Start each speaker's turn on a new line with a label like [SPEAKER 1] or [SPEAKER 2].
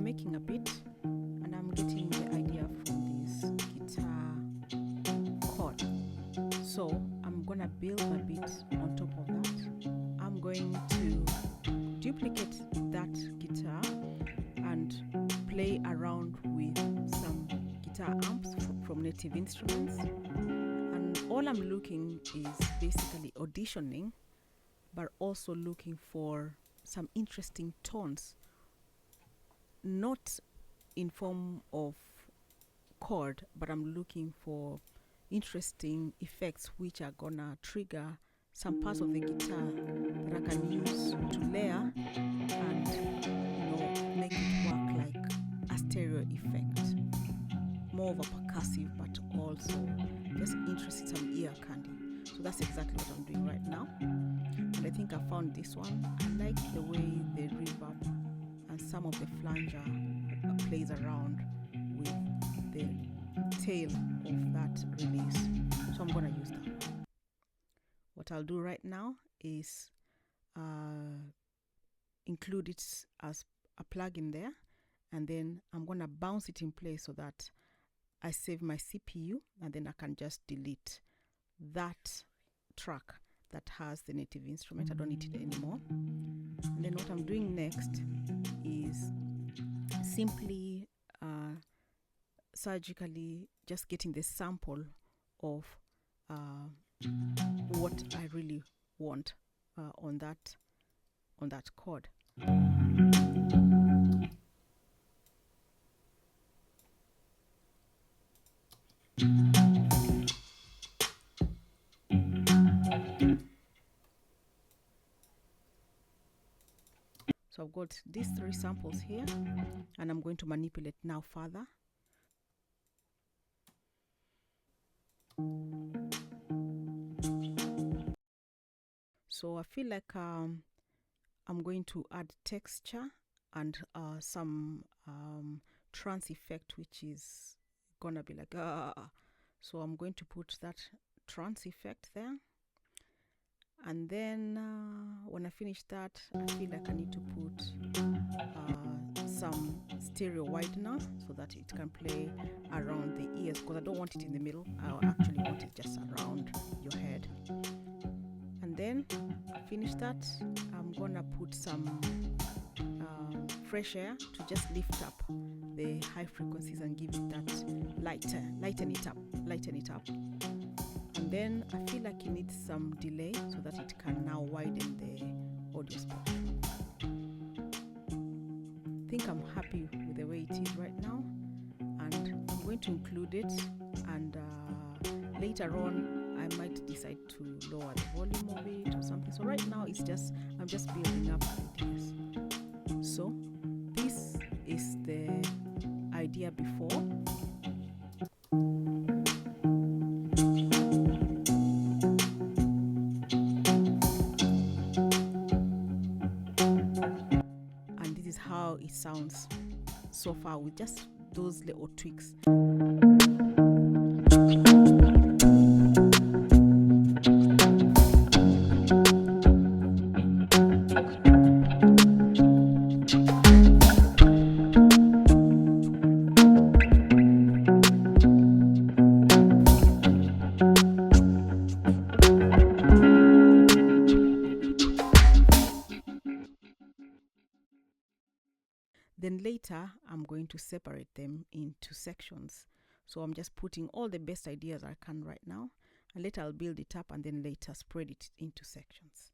[SPEAKER 1] making a beat and I'm getting the idea from this guitar chord. So I'm gonna build a beat on top of that. I'm going to duplicate that guitar and play around with some guitar amps from Native Instruments. And all I'm looking is basically auditioning, but also looking for some interesting tones, not in form of chord, but I'm looking for interesting effects which are gonna trigger some parts of the guitar that I can use to layer and make it work like a stereo effect, more of a percussive but also just interested, some ear candy. So that's exactly what I'm doing right now, and I think I found this one. I like the way the reverb and some of the flanger plays around with the tail of that release, so I'm gonna use that. What I'll do right now is include it as a plugin there, and then I'm gonna bounce it in place so that I save my CPU, and then I can just delete that track that has the Native Instrument. I don't need it anymore. And then what I'm doing next is simply surgically just getting the sample of what I really want on that chord. So I've got these 3 samples here, and I'm going to manipulate now further. So I feel like I'm going to add texture and some trance effect, which is gonna be like so I'm going to put that trance effect there, and then when I finish that, I feel like I need to put some stereo widener so that it can play around the ears, because I don't want it in the middle. I actually want it just around your head. And then I finish that, I'm gonna put some fresh air to just lift up the high frequencies and give it that lighten it up. And then I feel like it needs some delay so that it can now widen the audio spectrum. I think I'm happy with the way it is right now, and I'm going to include it, and later on I might decide to lower the volume of it or something. So right now I'm just building up ideas. So this is the idea before. And this is how it sounds so far with just those little tweaks. Then later, I'm going to separate them into sections. So I'm just putting all the best ideas I can right now, and later I'll build it up and then later spread it into sections.